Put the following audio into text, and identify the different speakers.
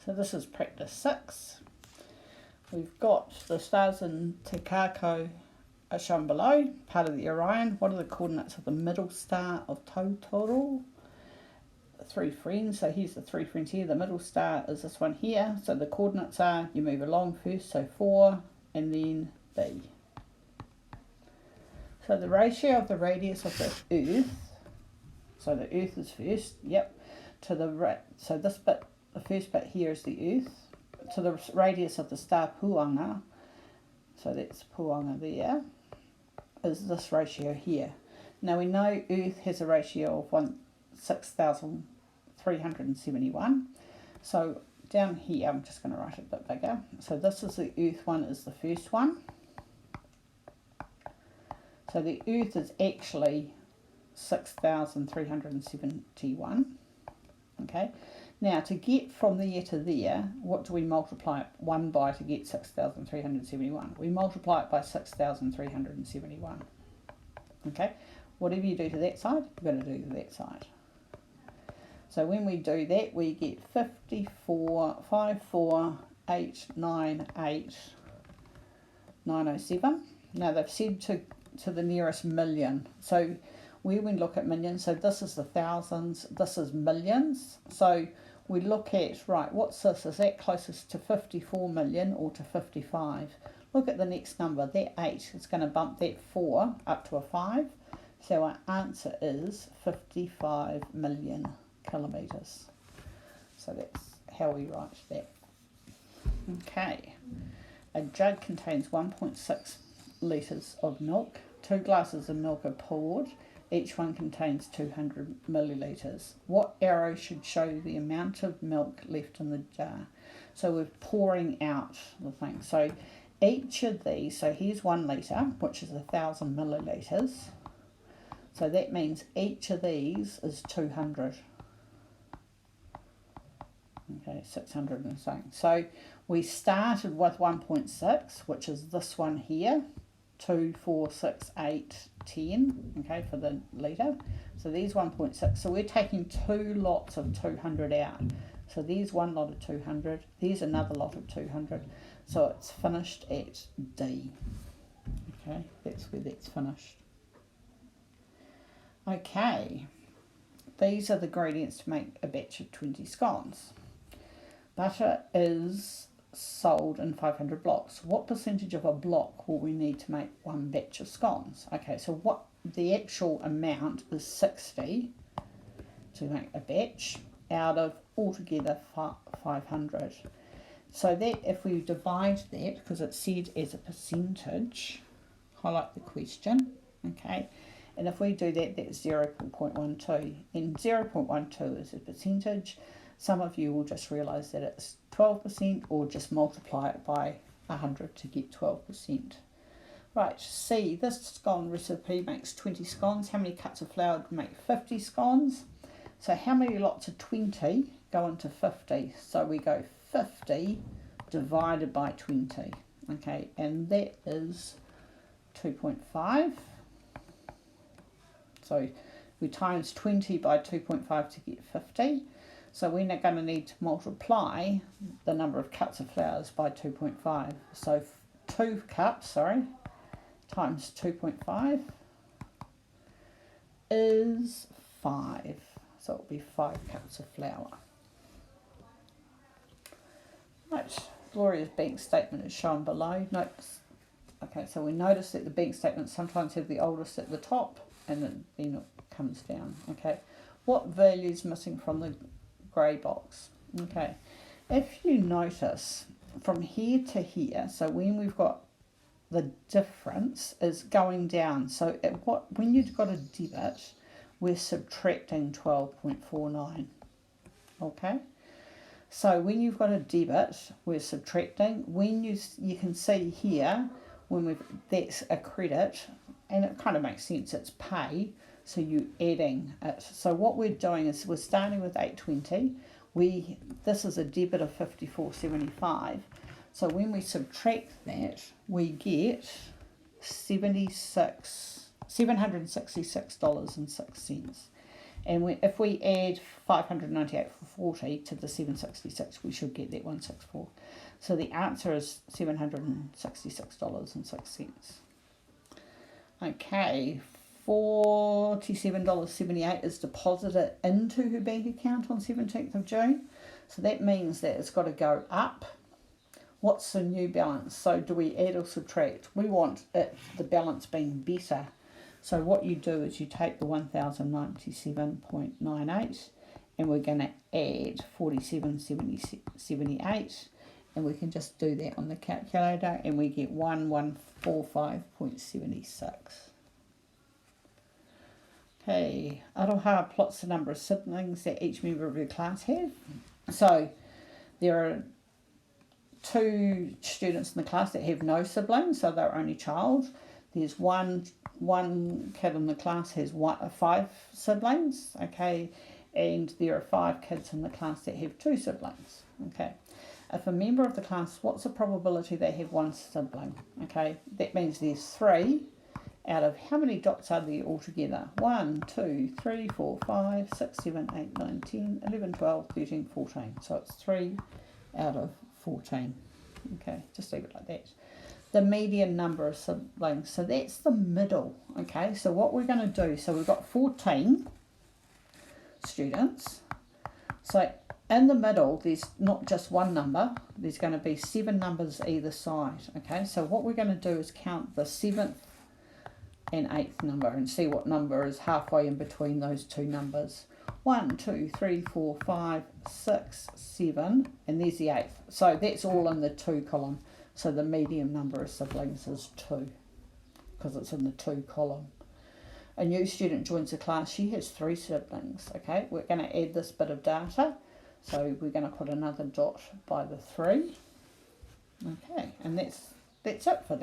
Speaker 1: So this is practice 6. We've got the stars in Te Kako are shown below, part of the Orion. What are the coordinates of the middle star of Totoro? 3 friends, so here's the 3 friends here. The middle star is this one here. So the coordinates are, you move along first, so 4, and then B. So the ratio of the radius of the Earth, so the Earth is first, yep, to the, so this bit, the first bit here is the Earth, to the radius of the star Puanga, so that's Puanga there, is this ratio here. Now we know Earth has a ratio of 6,371, so down here, I'm just going to write it a bit bigger, so this is the Earth one, is the first one. So the Earth is actually 6,371, okay. Now to get from there to there, what do we multiply it 1 by to get 6,371? We multiply it by 6,371, okay. Whatever you do to that side, you've got to do to that side. So when we do that, we get 54,548,907. Now they've said to the nearest million. So we look at millions, so this is the thousands, this is millions. So we look at, right, what's this? Is that closest to 54 million or to 55? Look at the next number, that 8. It's going to bump that 4 up to a 5. So our answer is 55 million kilometres. So that's how we write that. Okay. A jug contains 1.6 litres of milk. 2 glasses of milk are poured. Each one contains 200 millilitres. What arrow should show the amount of milk left in the jar? So we're pouring out the thing. So each of these, so here's 1 litre, which is 1,000 millilitres. So that means each of these is 200. Okay, 600 and something. So we started with 1.6, which is this one here. 2, 4, 6, 8, 10, okay, for the litre. So there's 1.6. So we're taking 2 lots of 200 out. So there's 1 lot of 200. There's another lot of 200. So it's finished at D. Okay, that's where that's finished. Okay, these are the ingredients to make a batch of 20 scones. Butter is sold in 500 blocks. What percentage of a block will we need to make 1 batch of scones? Okay, so what the actual amount is 60 to make a batch out of altogether 500. So that if we divide that, because it's said as a percentage, highlight the question, okay, and if we do that, that's 0.12, and 0.12 is a percentage. Some of you will just realise that it's 12% or just multiply it by 100 to get 12%. Right, C, this scone recipe makes 20 scones. How many cups of flour would make 50 scones? So how many lots of 20 go into 50? So we go 50 divided by 20, okay, and that is 2.5. So we times 20 by 2.5 to get 50. So we're not going to need to multiply the number of cups of flour by 2.5. So 2 cups, times 2.5 is 5. So it'll be 5 cups of flour. Right, Gloria's bank statement is shown below. Notes. Okay, so we notice that the bank statements sometimes have the oldest at the top and then it comes down. Okay, what value is missing from the grey box? Okay, if you notice from here to here, so when we've got the difference is going down, so when you've got a debit, we're subtracting 12.49. okay, so when you've got a debit, we're subtracting. When you can see here when that's a credit, and it kind of makes sense, it's pay, so you're adding it. So what we're doing is we're starting with 820. This is a debit of 54.75. So when we subtract that, we get $766.06. And if we add 598 for 40 to the 766, we should get that 164. So the answer is $766.06. Okay, $47.78 is deposited into her bank account on 17th of June. So that means that it's got to go up. What's the new balance? So do we add or subtract? We want the balance being better. So what you do is you take the 1,097.98 and we're going to add 47.78, and we can just do that on the calculator and we get 1145.76. Okay, Aroha plots the number of siblings that each member of her class have. So there are 2 students in the class that have no siblings, so they're only child. There's one kid in the class has 5 siblings, okay, and there are 5 kids in the class that have 2 siblings, okay. If a member of the class, what's the probability they have 1 sibling? Okay, that means there's 3 out of how many dots are there altogether? 1, 2, 3, 4, 5, 6, 7, 8, 9, 10, 11, 12, 13, 14. So it's 3 out of 14. Okay, just leave it like that. The median number of siblings, so that's the middle. Okay, so what we're going to do, so we've got 14 students. So in the middle, there's not just one number, there's going to be 7 numbers either side. Okay, so what we're going to do is count the 7th and 8th number and see what number is halfway in between those 2 numbers. 1, 2, 3, 4, 5, 6, 7, and there's the 8th. So that's all in the 2 column. So the median number of siblings is 2 because it's in the 2 column. A new student joins the class. She has 3 siblings. Okay, we're going to add this bit of data. So we're going to put another dot by the 3. Okay, and that's it for that.